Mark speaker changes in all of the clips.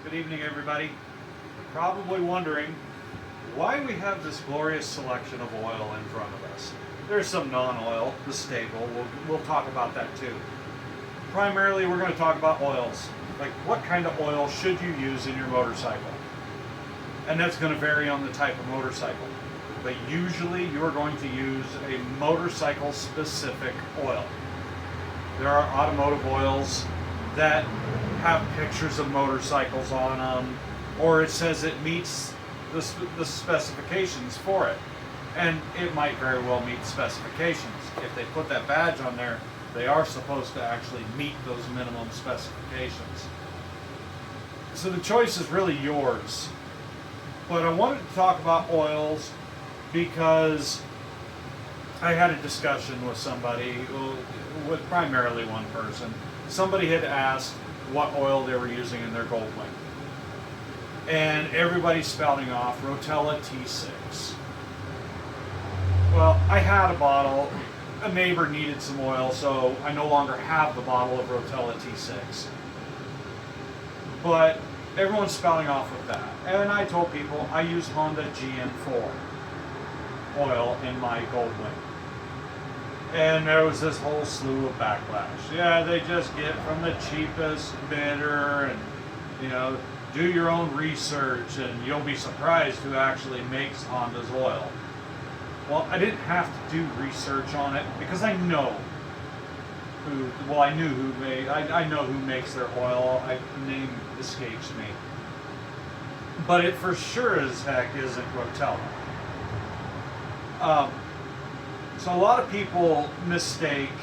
Speaker 1: Good evening, everybody. You're probably wondering why we have this glorious selection of oil in front of us. There's some non-oil, the staple. We'll talk about that too. Primarily, we're going to talk about oils. Like, what kind of oil should you use in your motorcycle? And that's going to vary on the type of motorcycle. But usually, you're going to use a motorcycle-specific oil. There are automotive oils that have pictures of motorcycles on them, or it says it meets the specifications for it. And it might very well meet specifications. If they put that badge on there, they are supposed to actually meet those minimum specifications. So the choice is really yours. But I wanted to talk about oils because I had a discussion with somebody, with primarily one person. Somebody had asked what oil they were using in their Goldwing. And everybody's spouting off Rotella T6. Well, I had a bottle. A neighbor needed some oil, so I no longer have the bottle of Rotella T6. But everyone's spouting off with that. And I told people I use Honda GN4 oil in my Goldwing. And there was this whole slew of backlash. Yeah, they just get from the cheapest bidder, and do your own research and you'll be surprised who actually makes Honda's oil. Well, I didn't have to do research on it because I know I know who makes their oil. Name escapes me. But it for sure as heck isn't Rotella. So a lot of people mistake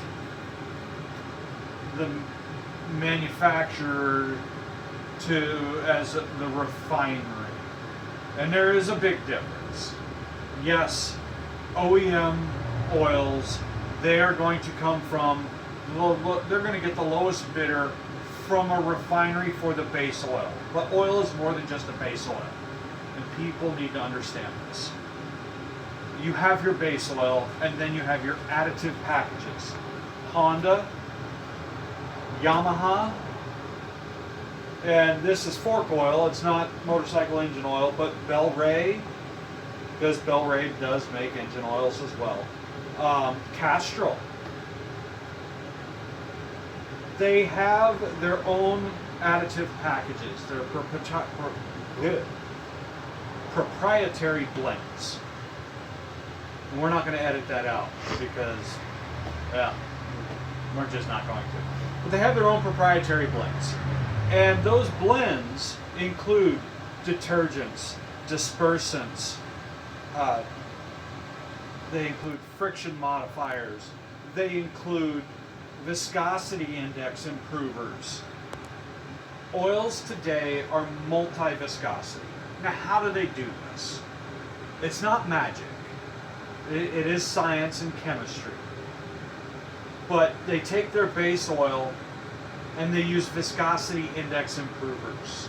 Speaker 1: the manufacturer as the refinery. And there is a big difference. Yes, OEM oils, they are going to come from, they're going to get the lowest bidder from a refinery for the base oil. But oil is more than just a base oil. And people need to understand this. You have your base oil, and then you have your additive packages. Honda, Yamaha, and this is fork oil. It's not motorcycle engine oil, but Bel-Ray, because Bel-Ray does make engine oils as well. Castrol. They have their own additive packages. They're proprietary blends. And we're not going to edit that out because, we're just not going to. But they have their own proprietary blends. And those blends include detergents, dispersants, they include friction modifiers, they include viscosity index improvers. Oils today are multi-viscosity. Now, how do they do this? It's not magic. It is science and chemistry. But they take their base oil and they use viscosity index improvers.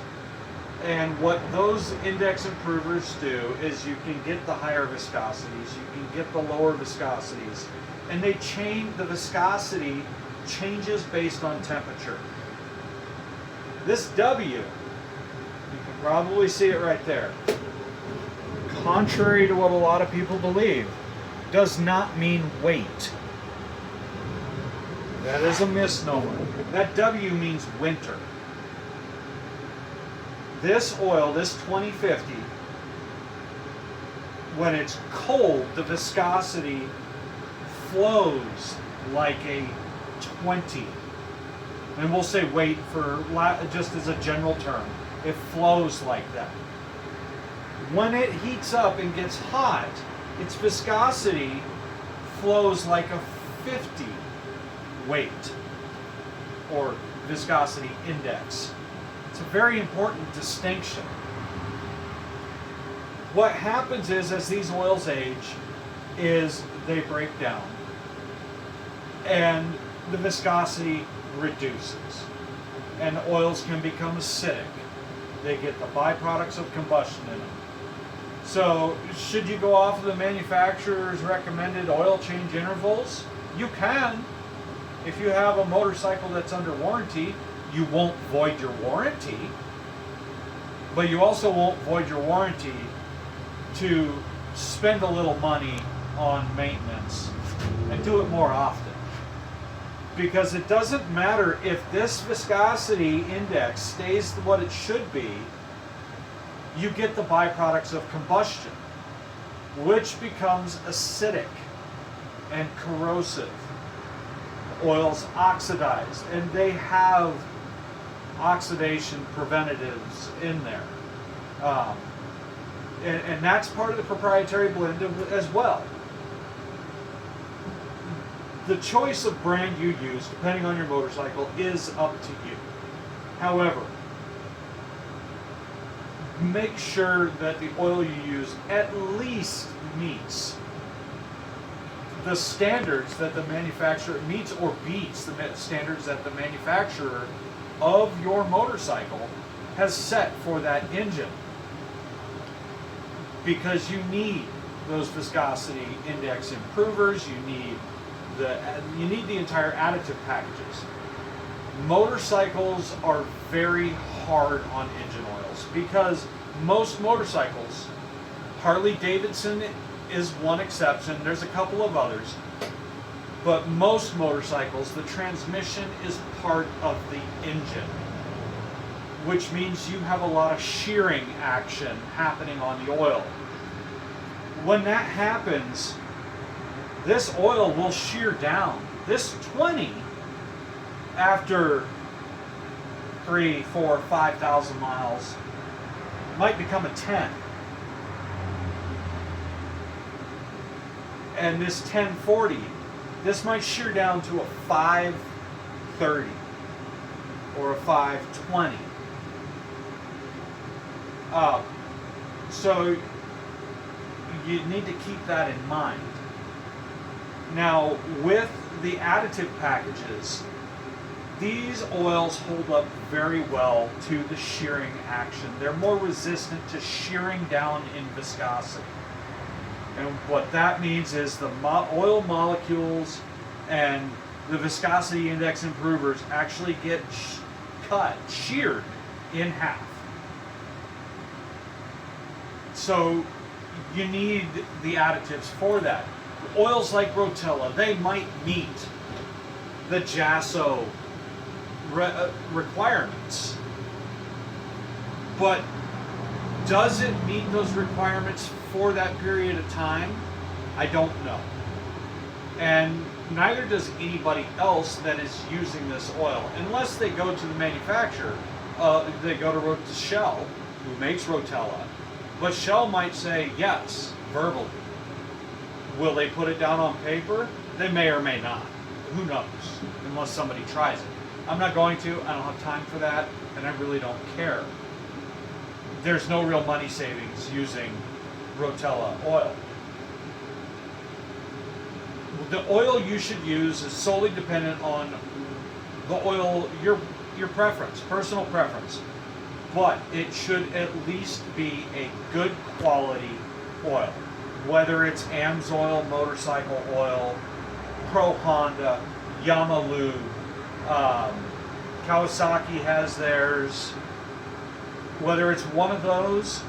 Speaker 1: And what those index improvers do is you can get the higher viscosities, you can get the lower viscosities, and they change, the viscosity changes based on temperature. This W, you can probably see it right there, contrary to what a lot of people believe, does not mean weight. That is a misnomer. That W means winter. This oil, this 2050, when it's cold, the viscosity flows like a 20. And we'll say weight for just as a general term. It flows like that. When it heats up and gets hot, its viscosity flows like a 50 weight or viscosity index. It's a very important distinction. What happens is, as these oils age, is they break down and the viscosity reduces and oils can become acidic. They get the byproducts of combustion in them. So should you go off of the manufacturer's recommended oil change intervals? You can. If you have a motorcycle that's under warranty, you won't void your warranty. but you also won't void your warranty to spend a little money on maintenance and do it more often. Because it doesn't matter if this viscosity index stays what it should be, you get the byproducts of combustion, which becomes acidic and corrosive. Oils oxidize, and they have oxidation preventatives in there. And that's part of the proprietary blend as well. The choice of brand you use, depending on your motorcycle, is up to you. However, make sure that the oil you use at least meets the standards that the manufacturer meets or beats the standards that the manufacturer of your motorcycle has set for that engine. Because you need those viscosity index improvers, you need the entire additive packages. Motorcycles are very hard on engine oils because most motorcycles, Harley Davidson is one exception, there's a couple of others, but most motorcycles, the transmission is part of the engine, which means you have a lot of shearing action happening on the oil. When that happens, this oil will shear down. This 20, after 3, 4, 5,000 miles, might become a 10. And this 1040, this might shear down to a 530 or a 520. So you need to keep that in mind. Now, with the additive packages, these oils hold up very well to the shearing action. They're more resistant to shearing down in viscosity. And what that means is the oil molecules and the viscosity index improvers actually get sheared in half. So you need the additives for that. Oils like Rotella, they might meet the JASO requirements, but does it meet those requirements for that period of time? I don't know. And neither does anybody else that is using this oil, unless they go to the manufacturer. They go to Shell, who makes Rotella, but Shell might say yes, verbally. Will they put it down on paper? They may or may not. Who knows? Unless somebody tries it. I'm not going to. I don't have time for that, and I really don't care. There's no real money savings using Rotella oil. The oil you should use is solely dependent on the oil, your preference, personal preference. But it should at least be a good quality oil. Whether it's AMSOIL, motorcycle oil, Pro Honda, Yamalu, Kawasaki has theirs. Whether it's one of those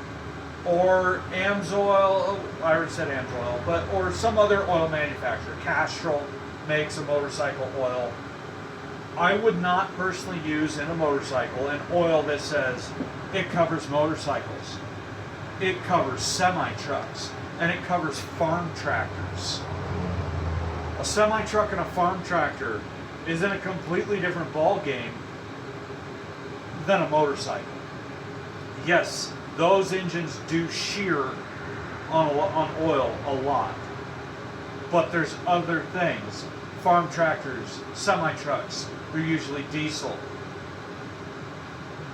Speaker 1: or AMSOIL, I already said AMSOIL, or some other oil manufacturer. Castrol makes a motorcycle oil. I would not personally use in a motorcycle an oil that says it covers motorcycles. It covers semi-trucks, and it covers farm tractors. A semi-truck and a farm tractor is in a completely different ball game than a motorcycle. Yes, those engines do shear on oil a lot, but there's other things. Farm tractors, semi-trucks, they're usually diesel.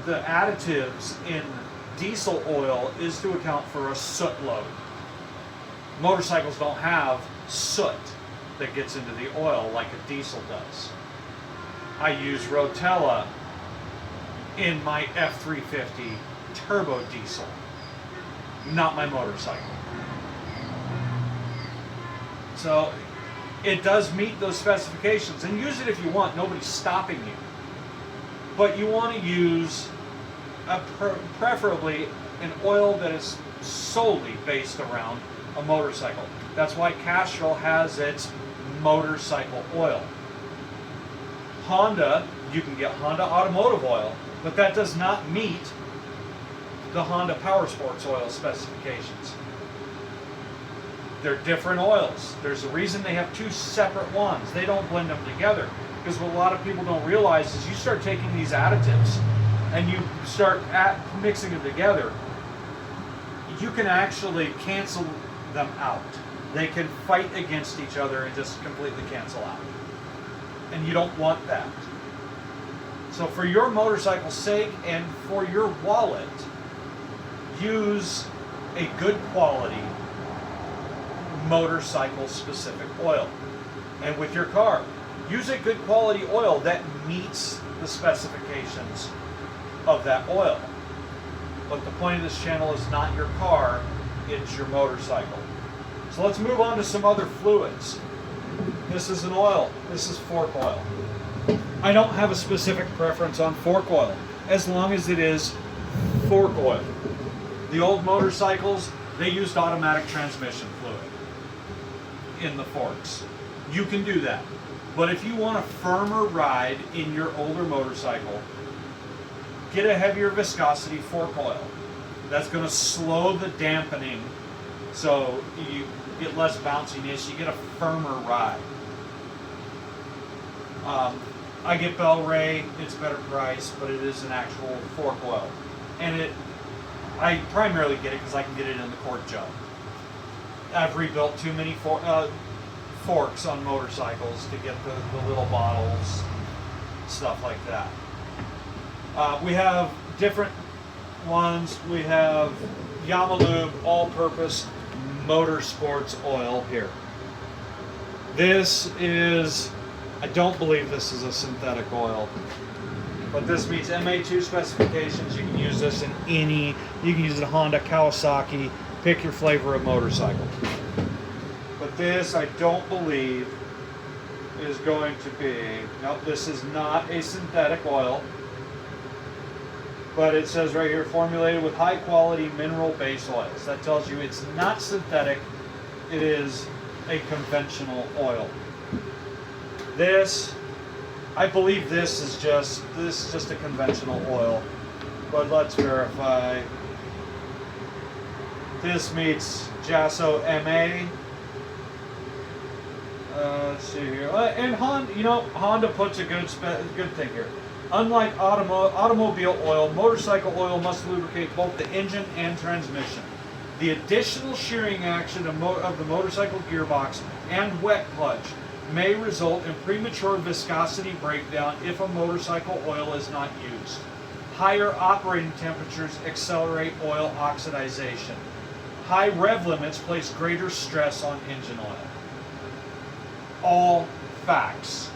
Speaker 1: The additives in diesel oil is to account for a soot load. Motorcycles don't have soot that gets into the oil like a diesel does. I use Rotella in my F350 turbo diesel, not my motorcycle. So it does meet those specifications, and use it if you want. Nobody's stopping you. But you want to use preferably an oil that is solely based around a motorcycle. That's why Castrol has its motorcycle oil. Honda, you can get Honda automotive oil, but that does not meet the Honda Power Sports oil specifications. They're different oils. There's a reason they have two separate ones. They don't blend them together, because what a lot of people don't realize is you start taking these additives and you start mixing them together, you can actually cancel them out. They can fight against each other and just completely cancel out. And you don't want that. So for your motorcycle's sake and for your wallet, use a good quality motorcycle specific oil. And with your car, use a good quality oil that meets the specifications of that oil. But the point of this channel is not your car, it's your motorcycle. So let's move on to some other fluids. This is an oil. This is fork oil. I don't have a specific preference on fork oil, as long as it is fork oil. The old motorcycles, they used automatic transmission fluid in the forks. You can do that. But if you want a firmer ride in your older motorcycle, get a heavier viscosity fork oil. That's going to slow the dampening, so you get less bounciness, you get a firmer ride. I get Bel-Ray, it's better price, but it is an actual fork oil. And I primarily get it because I can get it in the quart jug. I've rebuilt too many forks on motorcycles to get the little bottles, stuff like that. We have different ones. We have Yamalube all-purpose motorsports oil here. This is, I don't believe this is a synthetic oil, but this meets MA2 specifications. You can use this in you can use it in Honda, Kawasaki, pick your flavor of motorcycle. But this, I don't believe, is going to be, no, this is not a synthetic oil, but it says right here, formulated with high quality mineral base oils. That tells you it's not synthetic, it is a conventional oil. This, I believe this is just a conventional oil, but let's verify. This meets JASO MA. Let's see here. And Honda puts a good thing here. Unlike automobile oil, motorcycle oil must lubricate both the engine and transmission. The additional shearing action of the motorcycle gearbox and wet clutch may result in premature viscosity breakdown if a motorcycle oil is not used. Higher operating temperatures accelerate oil oxidization. High rev limits place greater stress on engine oil. All facts,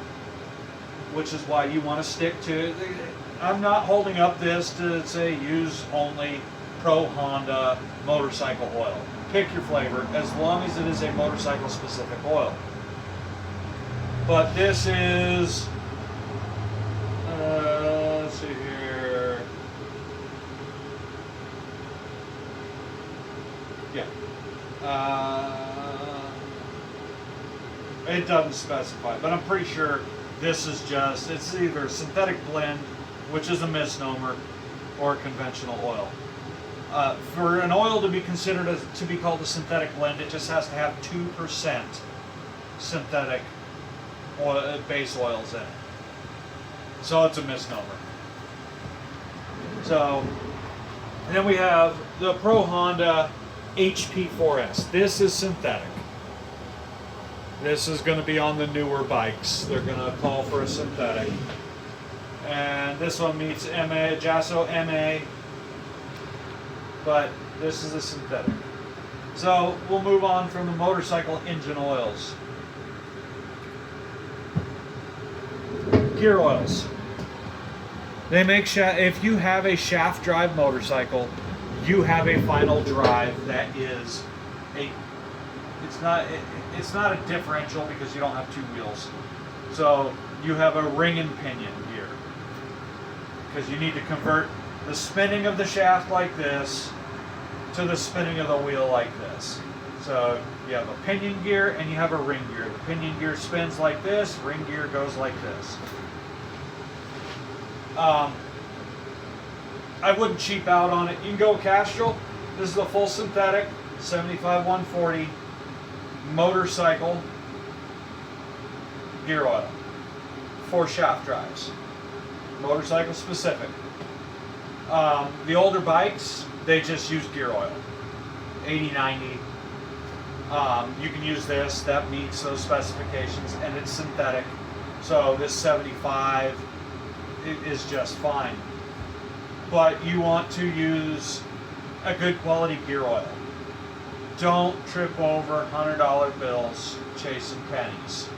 Speaker 1: which is why you want to stick to. I'm not holding up this to say use only Pro Honda motorcycle oil. Pick your flavor, as long as it is a motorcycle specific oil. But this is, let's see here. Yeah. It doesn't specify, but I'm pretty sure this is just, it's either a synthetic blend, which is a misnomer, or a conventional oil. For an oil to be considered to be called a synthetic blend, it just has to have 2% synthetic oil, base oils in it. So it's a misnomer. So, and then we have the Pro Honda HP4S. This is synthetic. This is going to be on the newer bikes. They're going to call for a synthetic. And this one meets MA, JASO MA, but this is a synthetic. So we'll move on from the motorcycle engine oils. Gear oils. They make if you have a shaft drive motorcycle, you have a final drive that is it's not a differential because you don't have two wheels. So you have a ring and pinion gear because you need to convert the spinning of the shaft like this to the spinning of the wheel like this. So you have a pinion gear and you have a ring gear. The pinion gear spins like this, ring gear goes like this. I wouldn't cheap out on it. You can go Castrol. This is a full synthetic 75 140 motorcycle gear oil for shaft drives. Motorcycle specific. The older bikes, they just use gear oil. 80, 90. You can use this, that meets those specifications, and it's synthetic. So this 75 is just fine. But you want to use a good quality gear oil. Don't trip over $100 bills chasing pennies.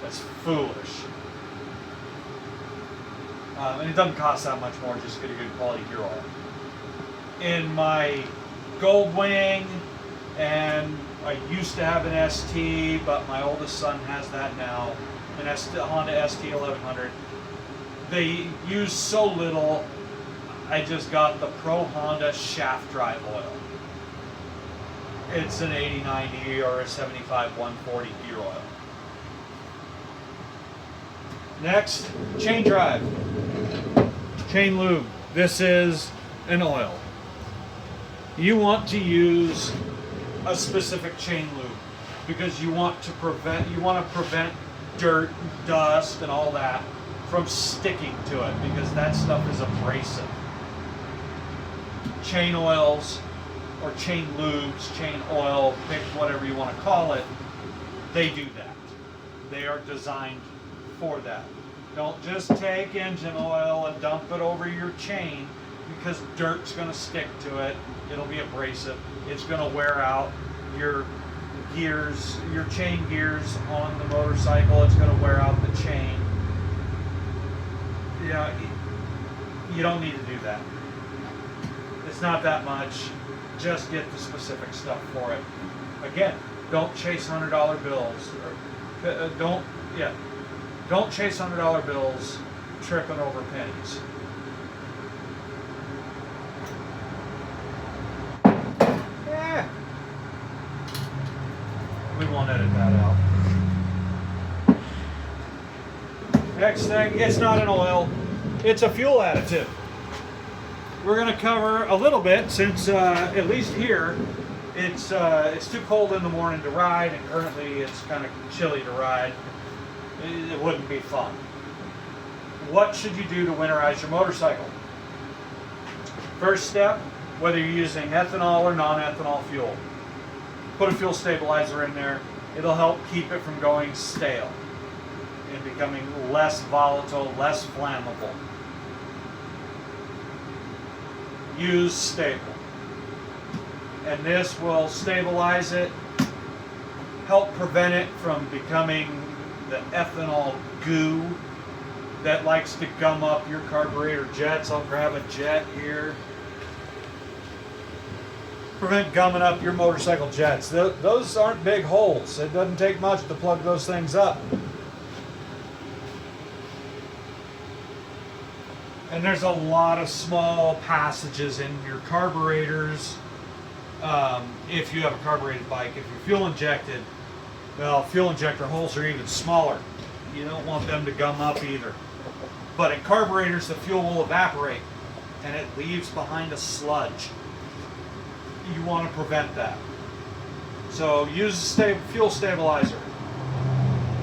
Speaker 1: That's foolish. And it doesn't cost that much more, just get a good quality gear oil. In my Goldwing, and I used to have an ST, but my oldest son has that now, an Honda ST 1100. They use so little, I just got the Pro Honda shaft drive oil. It's an 80/90 or a 75/140 gear oil. Next, chain drive. Chain lube. This is an oil. You want to use a specific chain lube because you want to prevent dirt, dust, and all that from sticking to it, because that stuff is abrasive. Chain oils or chain lubes, chain oil, pick whatever you want to call it, they do that. They are designed for that. Don't just take engine oil and dump it over your chain, because dirt's going to stick to it. It'll be abrasive. It's going to wear out your gears, your chain gears on the motorcycle. It's going to wear out the chain. You don't need to do that. It's not that much. Just get the specific stuff for it. Again, don't chase $100 bills. Don't chase $100 bills tripping over pennies. Yeah. We won't edit that out. Next thing, it's not an oil, it's a fuel additive. We're going to cover a little bit, since at least here it's too cold in the morning to ride, and currently it's kind of chilly to ride. It wouldn't be fun. What should you do to winterize your motorcycle? First step, whether you're using ethanol or non-ethanol fuel, put a fuel stabilizer in there. It'll help keep it from going stale and becoming less volatile, less flammable. Use Sta-Bil, and this will stabilize it, help prevent it from becoming the ethanol goo that likes to gum up your carburetor jets. I'll grab a jet here. Prevent gumming up your motorcycle jets. Those aren't big holes. It doesn't take much to plug those things up. And there's a lot of small passages in your carburetors. If you have a carbureted bike, if you're fuel injected, well, fuel injector holes are even smaller. You don't want them to gum up either. But in carburetors, the fuel will evaporate and it leaves behind a sludge. You want to prevent that. So use a fuel stabilizer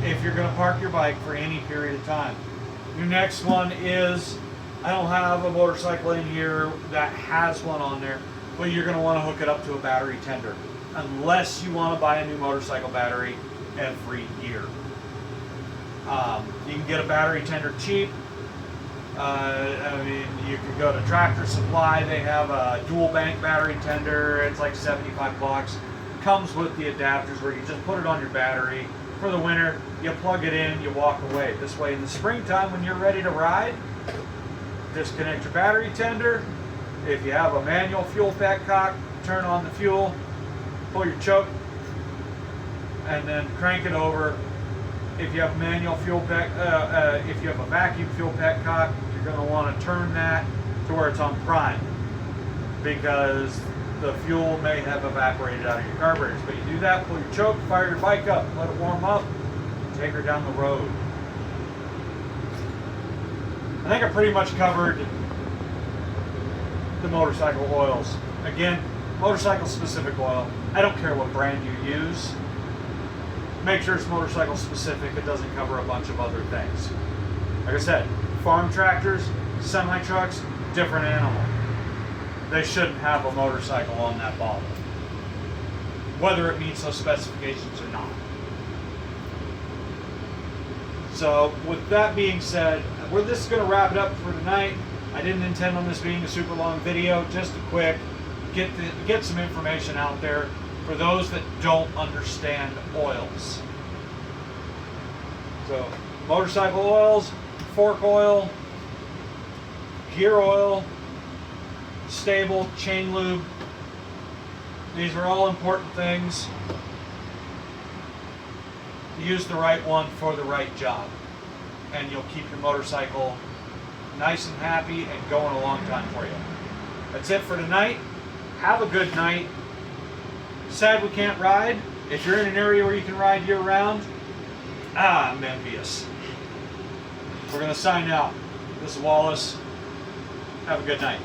Speaker 1: if you're going to park your bike for any period of time. Your next one is, I don't have a motorcycle in here that has one on there, but you're going to want to hook it up to a battery tender, unless you want to buy a new motorcycle battery every year. You can get a battery tender cheap. You could go to Tractor Supply. They have a dual bank battery tender. It's like 75 bucks. Comes with the adapters where you just put it on your battery. For the winter, you plug it in, you walk away. This way in the springtime, when you're ready to ride, disconnect your battery tender. If you have a manual fuel petcock, turn on the fuel, pull your choke, and then crank it over. If you have a manual fuel if you have a vacuum fuel petcock, you're going to want to turn that to where it's on prime, because the fuel may have evaporated out of your carburetors. But you do that, pull your choke, fire your bike up, let it warm up, take her down the road. I think I pretty much covered the motorcycle oils. Again, motorcycle specific oil. I don't care what brand you use. Make sure it's motorcycle specific. It doesn't cover a bunch of other things. Like I said, farm tractors, semi trucks, different animal. They shouldn't have a motorcycle on that bottle, whether it meets those specifications or not. So with that being said, this is going to wrap it up for tonight. I didn't intend on this being a super long video, just a quick get some information out there for those that don't understand oils. So motorcycle oils, fork oil, gear oil, stable, chain lube. These are all important things. Use the right one for the right job, and you'll keep your motorcycle nice and happy and going a long time for you. That's it for tonight. Have a good night. Sad we can't ride. If you're in an area where you can ride year round, I'm envious. We're going to sign out. This is Wallace. Have a good night.